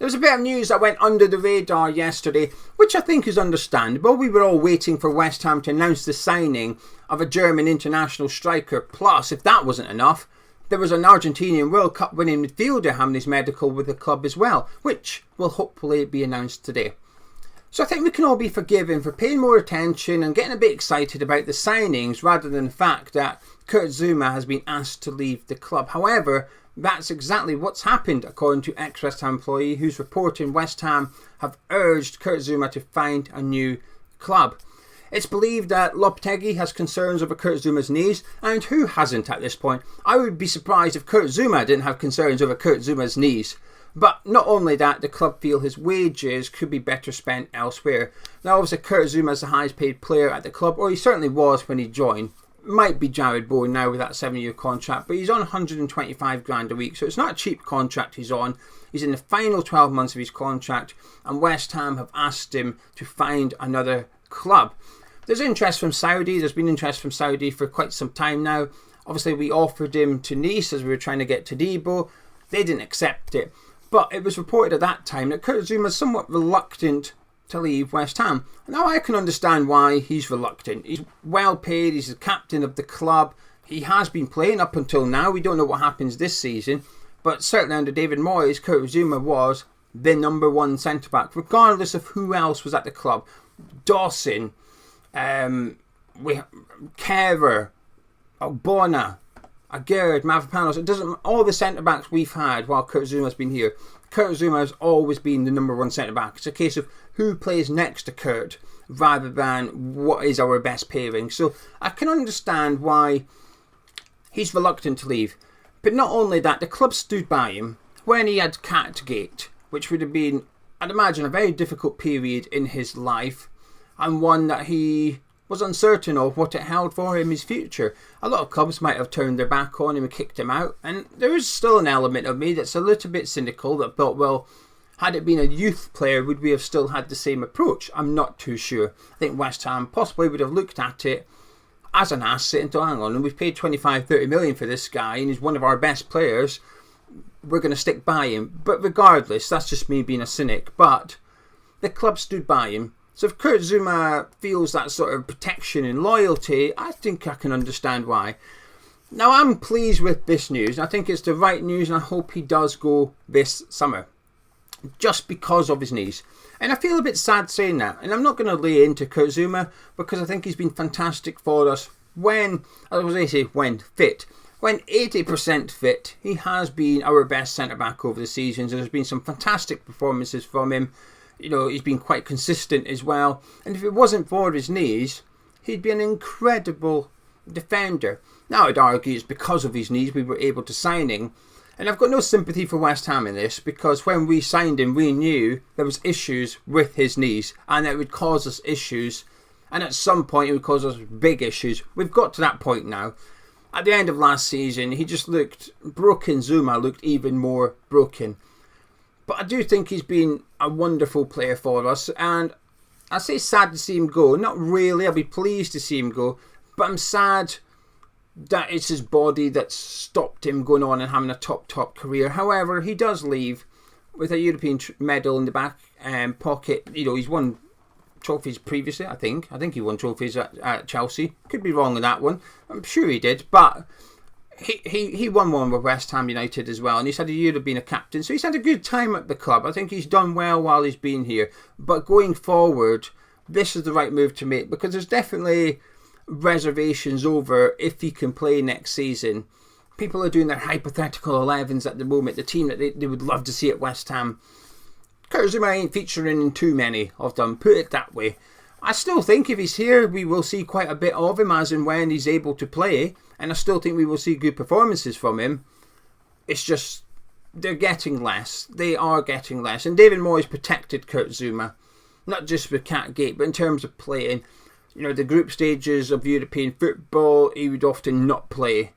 There's a bit of news that went under the radar yesterday, which I think is understandable. We were all waiting for West Ham to announce the signing of a German international striker. Plus, if that wasn't enough, there was an Argentinian World Cup winning midfielder having his medical with the club as well, which will hopefully be announced today. So I think we can all be forgiven for paying more attention and getting a bit excited about the signings rather than the fact that Kurt Zouma has been asked to leave the club. However, that's exactly what's happened, according to ExWHUEmployee, who's reporting West Ham have urged Kurt Zouma to find a new club. It's believed that Lopetegui has concerns over Kurt Zouma's knees, and who hasn't at this point? I would be surprised if Kurt Zouma didn't have concerns over Kurt Zouma's knees. But not only that, the club feel his wages could be better spent elsewhere. Now obviously Kurt Zouma is the highest paid player at the club, or he certainly was when he joined. Might be Jared Bowen now with that 7-year contract, but he's on 125 grand a week, so it's not a cheap contract he's on. He's in the final 12 months of his contract, and West Ham have asked him to find another club. There's interest from Saudi. There's been interest from Saudi for quite some time now. Obviously, we offered him to Nice as we were trying to get Todibo. They didn't accept it, but it was reported at that time that Kurt Zouma is somewhat reluctant to leave West Ham. Now I can understand why he's reluctant. He's well paid, he's the captain of the club, he has been playing up until now. We don't know what happens this season, but certainly under David Moyes, Kurt Zouma was the number one centre-back, regardless of who else was at the club. Dawson, Kerrer, Ogbonna, Aguerd, Mavropanos, it doesn't, all the centre-backs we've had while Kurt Zouma's been here, Kurt Zouma has always been the number one centre-back. It's a case of who plays next to Kurt rather than what is our best pairing. So I can understand why he's reluctant to leave. But not only that, the club stood by him when he had Catgate, which would have been, I'd imagine, a very difficult period in his life, and one that he was uncertain of what it held for him, his future. A lot of clubs might have turned their back on him and kicked him out, and there is still an element of me that's a little bit cynical that thought, well, had it been a youth player, would we have still had the same approach? I'm not too sure. I think West Ham possibly would have looked at it as an asset and thought, hang on, and we've paid 25-30 million for this guy and he's one of our best players, we're going to stick by him. But regardless, that's just me being a cynic, but the club stood by him. So if Kurt Zouma feels that sort of protection and loyalty, I think I can understand why. Now I'm pleased with this news. I think it's the right news and I hope he does go this summer. Just because of his knees. And I feel a bit sad saying that. And I'm not going to lay into Kurt Zouma because I think he's been fantastic for us when fit. When 80% fit, he has been our best centre-back over the seasons. There's been some fantastic performances from him. You know, he's been quite consistent as well. And if it wasn't for his knees, he'd be an incredible defender. Now I'd argue it's because of his knees we were able to sign him. And I've got no sympathy for West Ham in this, because when we signed him, we knew there was issues with his knees and it would cause us issues. And at some point, it would cause us big issues. We've got to that point now. At the end of last season, he just looked broken. Zouma looked even more broken. But I do think he's been a wonderful player for us. And I say sad to see him go. Not really. I'll be pleased to see him go. But I'm sad that it's his body that stopped him going on and having a top career. However, he does leave with a European medal in the back pocket. You know, he's won trophies previously, I think. I think he won trophies at Chelsea. Could be wrong on that one. I'm sure he did. But he won one with West Ham United as well. And he's had a year of being a captain. So he's had a good time at the club. I think he's done well while he's been here. But going forward, this is the right move to make, because there's definitely reservations over if he can play next season. People are doing their hypothetical 11s at the moment, the team that they would love to see at West Ham. Kurt Zouma ain't featuring in too many of them, put it that way. I still think if he's here, we will see quite a bit of him as and when he's able to play, and I still think we will see good performances from him. It's just they're getting less. They are getting less. And David Moyes protected Kurt Zouma, not just with Catgate, but in terms of playing. You know, the group stages of European football, he would often not play.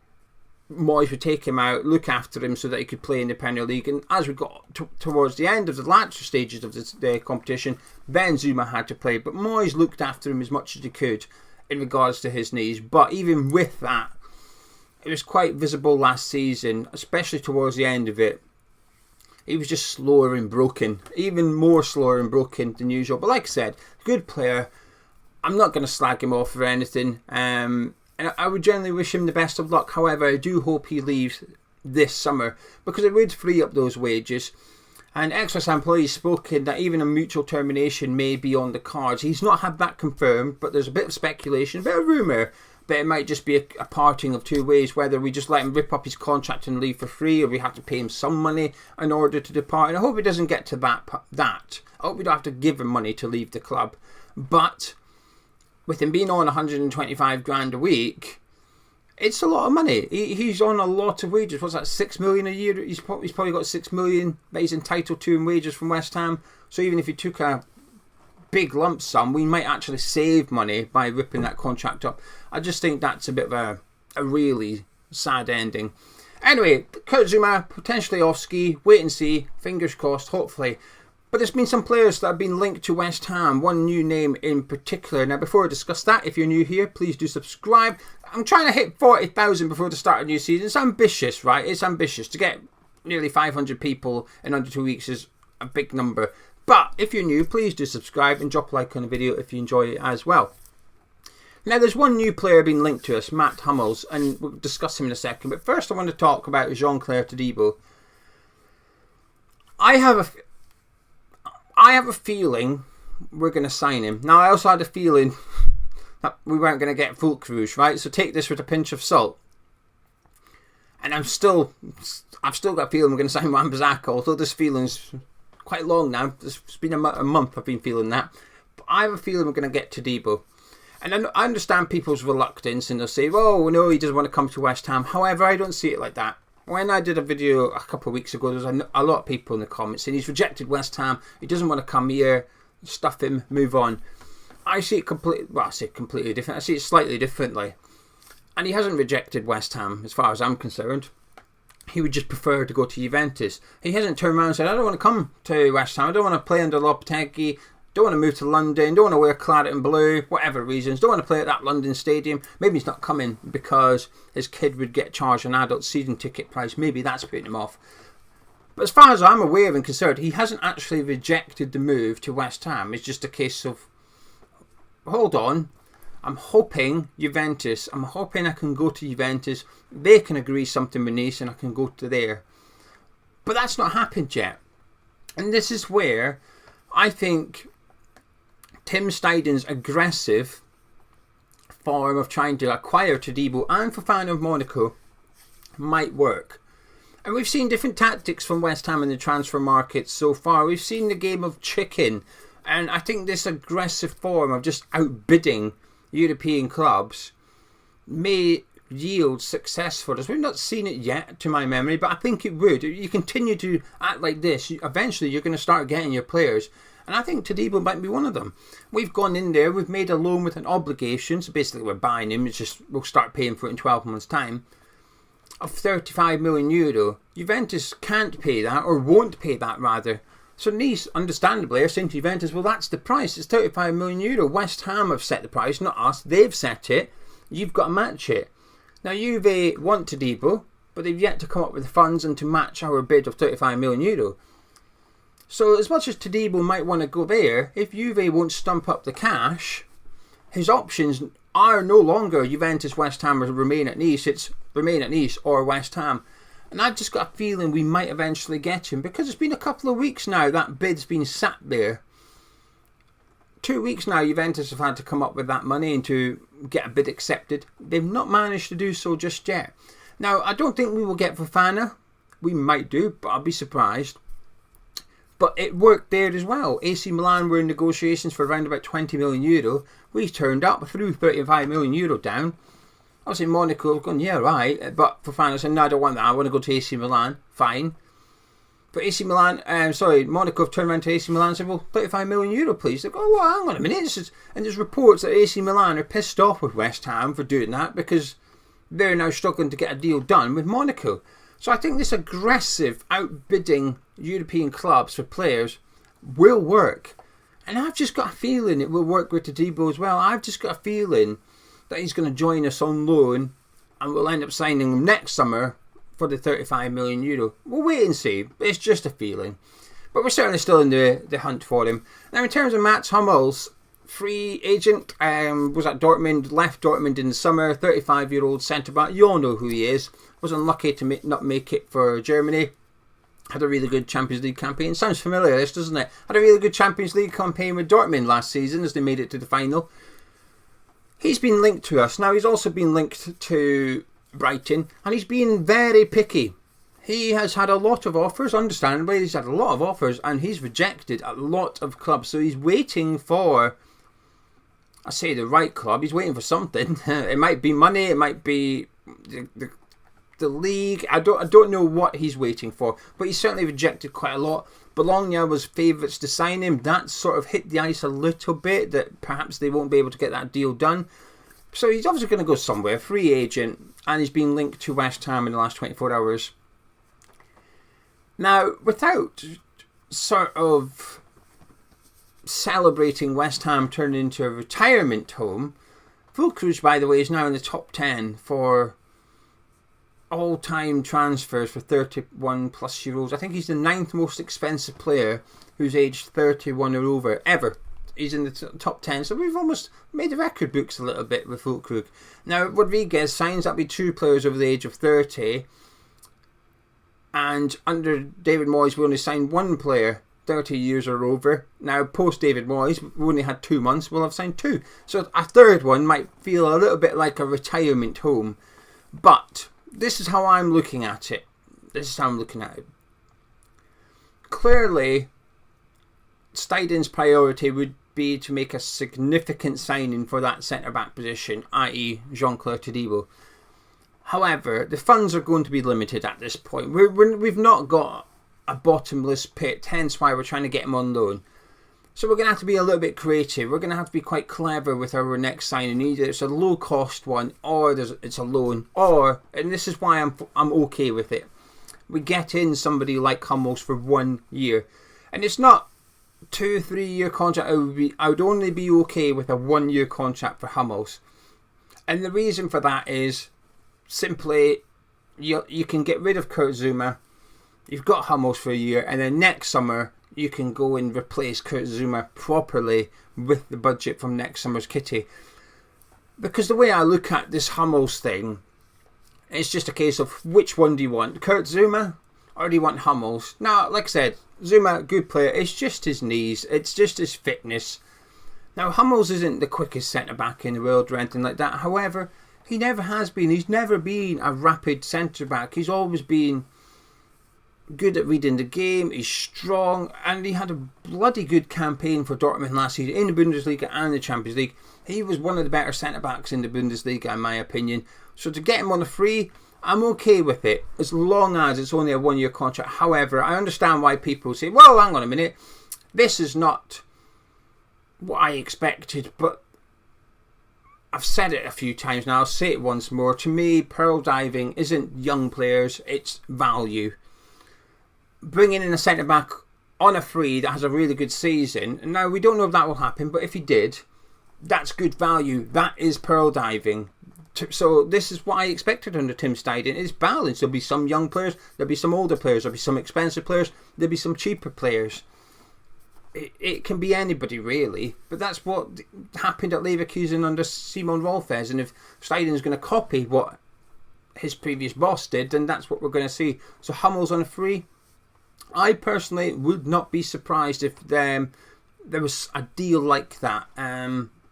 Moyes would take him out, look after him so that he could play in the Premier League. And as we got towards the end of the latter stages of the competition, then Zouma had to play. But Moyes looked after him as much as he could in regards to his knees. But even with that, it was quite visible last season, especially towards the end of it. he was just slower and broken, even more slower and broken than usual. But like I said, good player. I'm not going to slag him off or anything. And I would generally wish him the best of luck. However, I do hope he leaves this summer because it would free up those wages. And ExWHUEmployee has spoken that even a mutual termination may be on the cards. He's not had that confirmed, but there's a bit of speculation, a bit of rumour, that it might just be a parting of two ways, whether we just let him rip up his contract and leave for free, or we have to pay him some money in order to depart. And I hope it doesn't get to that. I hope we don't have to give him money to leave the club. But with him being on 125 grand a week, it's a lot of money. He's on a lot of wages. What's that, 6 million a year? He's probably got 6 million that he's entitled to in wages from West Ham. So even if he took a big lump sum, we might actually save money by ripping that contract up. I just think that's a bit of a really sad ending. Anyway, Kurt Zouma, potentially off ski. Wait and see. Fingers crossed, hopefully. But there's been some players that have been linked to West Ham. One new name in particular. Now, before I discuss that, if you're new here, please do subscribe. I'm trying to hit 40,000 before the start of the new season. It's ambitious, right? It's ambitious. To get nearly 500 people in under 2 weeks is a big number. But if you're new, please do subscribe and drop a like on the video if you enjoy it as well. Now, there's one new player being linked to us, Mats Hummels, and we'll discuss him in a second. But first, I want to talk about Jean-Clair Todibo. I have a feeling we're going to sign him. Now, I also had a feeling that we weren't going to get Fulkrug, right? So take this with a pinch of salt. And I've still got a feeling we're going to sign Wan-Bissaka, although this feeling's quite long now. It's been a month I've been feeling that. But I have a feeling we're going to get Todibo. And I understand people's reluctance, and they'll say, oh, no, he doesn't want to come to West Ham. However, I don't see it like that. When I did a video a couple of weeks ago, there was a lot of people in the comments saying he's rejected West Ham, he doesn't want to come here, stuff him, move on. I see it completely different. I see it slightly differently. And he hasn't rejected West Ham, as far as I'm concerned. He would just prefer to go to Juventus. He hasn't turned around and said, I don't want to come to West Ham, I don't want to play under Lopetegui, don't want to move to London, don't want to wear claret and blue, whatever reasons, don't want to play at that London stadium. Maybe he's not coming because his kid would get charged an adult season ticket price. Maybe that's putting him off. But as far as I'm aware and concerned, he hasn't actually rejected the move to West Ham. It's just a case of, hold on, I'm hoping Juventus, I'm hoping I can go to Juventus, they can agree something with Nice and I can go to there. But that's not happened yet. And this is where I think Tim Steidten's aggressive form of trying to acquire Todibo and Fofana of Monaco might work. And we've seen different tactics from West Ham in the transfer market so far. We've seen the game of chicken. And I think this aggressive form of just outbidding European clubs may yield success for us. We've not seen it yet, to my memory, but I think it would. You continue to act like this, eventually you're going to start getting your players. And I think Todibo might be one of them. We've gone in there, we've made a loan with an obligation, so basically we're buying him, it's just we'll start paying for it in 12 months' time, of 35 million euro. Juventus can't pay that, or won't pay that rather. So Nice, understandably, are saying to Juventus, well, that's the price, it's 35 million euro. West Ham have set the price, not us. They've set it, you've got to match it. Now, Juve want Todibo, but they've yet to come up with the funds and to match our bid of 35 million euro. So as much as Todibo might want to go there, if Juve won't stump up the cash, his options are no longer Juventus, West Ham, or remain at Nice. It's remain at Nice or West Ham. And I've just got a feeling we might eventually get him, because it's been a couple of weeks now that bid's been sat there. 2 weeks now Juventus have had to come up with that money and to get a bid accepted. They've not managed to do so just yet. Now, I don't think we will get Fofana. We might do, but I'll be surprised. But it worked there as well. AC Milan were in negotiations for around about 20 million euro. We turned up, threw 35 million euro down. Obviously Monaco have gone, yeah, right. But Fofana said, no, I don't want that. I want to go to AC Milan. Fine. But AC Milan, Monaco have turned around to AC Milan and said, well, 35 million euro, please. They go, oh, well, hang on a minute. And there's reports that AC Milan are pissed off with West Ham for doing that because they're now struggling to get a deal done with Monaco. So I think this aggressive outbidding European clubs for players will work. And I've just got a feeling it will work with Todibo as well. I've just got a feeling that he's going to join us on loan and we'll end up signing him next summer for the €35 million. We'll wait and see. It's just a feeling. But we're certainly still in the hunt for him. Now, in terms of Mats Hummels, free agent, was at Dortmund, left Dortmund in the summer, 35-year-old centre-back. You all know who he is. Was unlucky to not make it for Germany. Had a really good Champions League campaign. Sounds familiar, this, doesn't it? Had a really good Champions League campaign with Dortmund last season as they made it to the final. He's been linked to us. Now, he's also been linked to Brighton, and he's been very picky. He has had a lot of offers, understandably. He's had a lot of offers, and he's rejected a lot of clubs. So he's waiting for, I say, the right club. He's waiting for something. It might be money. It might be the league. I don't know what he's waiting for, but he's certainly rejected quite a lot. Bologna was favourites to sign him. That sort of hit the ice a little bit, that perhaps they won't be able to get that deal done. So he's obviously going to go somewhere, free agent, and he's been linked to West Ham in the last 24 hours. Now, without sort of celebrating West Ham turning into a retirement home, Füllkrug, by the way, is now in the top 10 for all-time transfers for 31 plus euros. I think he's the 9th most expensive player who's aged 31 or over ever. He's in the top 10, so we've almost made the record books a little bit with Füllkrug. Now, Rodriguez signs up with 2 players over the age of 30, and under David Moyes we only signed 1 player 30 years or over. Now, post David Moyes, we only had 2 months, we'll have signed 2. So a third one might feel a little bit like a retirement home, but this is how I'm looking at it. Clearly, Steidten's priority would be to make a significant signing for that centre-back position, i.e. Jean-Clair Todibo. However, the funds are going to be limited at this point. We've not got a bottomless pit, hence why we're trying to get him on loan. So we're going to have to be a little bit creative. We're going to have to be quite clever with our next signing. Either it's a low-cost one, or it's a loan, or, and this is why I'm okay with it, we get in somebody like Hummels for 1 year. And it's not 2-3 year contract. I would only be okay with a 1 year contract for Hummels. And the reason for that is simply you can get rid of Kurt Zouma. You've got Hummels for a year, and then next summer you can go and replace Kurt Zouma properly with the budget from next summer's kitty. Because the way I look at this Hummels thing, it's just a case of which one do you want? Kurt Zouma or do you want Hummels? Now, like I said, Zouma, good player. It's just his knees. It's just his fitness. Now, Hummels isn't the quickest centre-back in the world or anything like that. However, he never has been. He's never been a rapid centre-back. He's always been good at reading the game. He's strong, and he had a bloody good campaign for Dortmund last season in the Bundesliga and the Champions League. He was one of the better centre-backs in the Bundesliga, in my opinion. So to get him on a free, I'm okay with it, as long as it's only a 1 year contract. However, I understand why people say, well, hang on a minute, this is not what I expected, but I've said it a few times now, I'll say it once more. To me, pearl diving isn't young players, it's value. Bringing in a centre-back on a free that has a really good season, now we don't know if that will happen, but if he did, that's good value. That is pearl diving. So this is what I expected under Tim Steidten. It's balanced. There'll be some young players, there'll be some older players, there'll be some expensive players, there'll be some cheaper players. It can be anybody really, but that's what happened at Leverkusen under Simon Rolfes, and if Steidten's going to copy what his previous boss did, then that's what we're going to see. So Hummels on a free, I personally would not be surprised if there was a deal like that.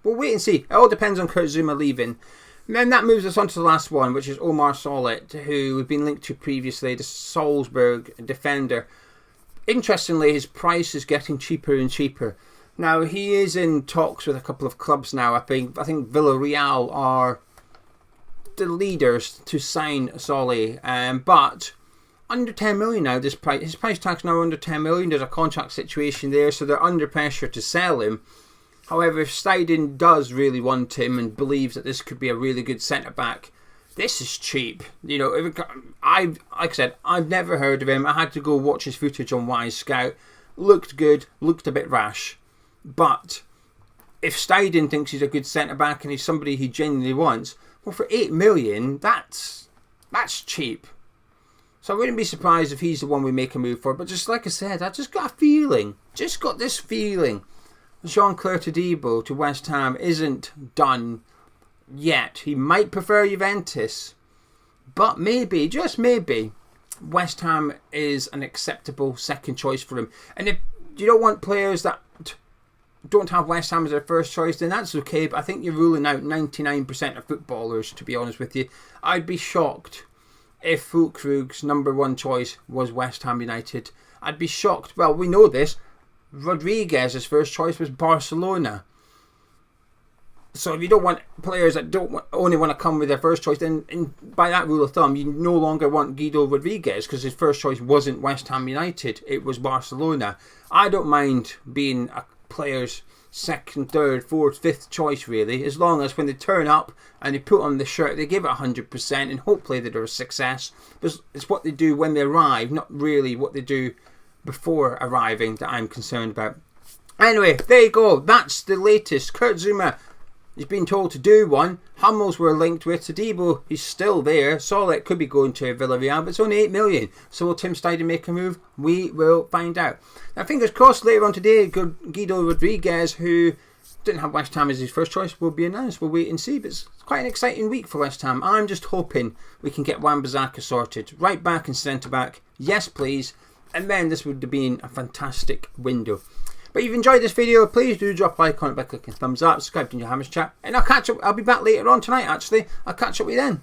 We'll wait and see. It all depends on Kurt Zouma leaving. And then that moves us on to the last one, which is Omar Solet, who we've been linked to previously, the Salzburg defender. Interestingly, his price is getting cheaper and cheaper. Now, he is in talks with a couple of clubs now. I think Villarreal are the leaders to sign Solly, but under 10 million now. His price tag's now under 10 million. There's a contract situation there, so they're under pressure to sell him. However, if Steidten does really want him and believes that this could be a really good centre-back, this is cheap. You know, like I said, I've never heard of him. I had to go watch his footage on Wise Scout. Looked good, looked a bit rash. But if Steidten thinks he's a good centre-back and he's somebody he genuinely wants, well, for 8 million, that's cheap. So I wouldn't be surprised if he's the one we make a move for. But just like I said, I just got a feeling, just got this feeling, Jean-Clair Todibo to West Ham isn't done yet. He might prefer Juventus, but maybe, just maybe, West Ham is an acceptable second choice for him. And if you don't want players that don't have West Ham as their first choice, then that's okay. But I think you're ruling out 99% of footballers, to be honest with you. I'd be shocked if Füllkrug's number one choice was West Ham United. I'd be shocked. Well, we know this. Rodriguez's first choice was Barcelona. So if you don't want players that only want to come with their first choice, then by that rule of thumb, you no longer want Guido Rodriguez because his first choice wasn't West Ham United, it was Barcelona. I don't mind being a player's second, third, fourth, fifth choice really, as long as when they turn up and they put on the shirt, they give it 100% and hopefully they're a success. But it's what they do when they arrive, not really what they do before arriving that I'm concerned about. Anyway, there you go. That's the latest. Kurt Zouma, he's been told to do one. Hummels were linked with. Todibo, he's still there. Solid could be going to Villarreal, but it's only 8 million. So will Tim Steidten make a move? We will find out. Now, fingers crossed later on today, Guido Rodriguez, who didn't have West Ham as his first choice, will be announced. We'll wait and see. But it's quite an exciting week for West Ham. I'm just hoping we can get Wan-Bissaka sorted. Right back and centre back. Yes, please. And then this would have been a fantastic window. But if you've enjoyed this video, please do drop a like on it by clicking thumbs up, subscribe to your Hammers chat, and I'll be back later on tonight actually. I'll catch up with you then.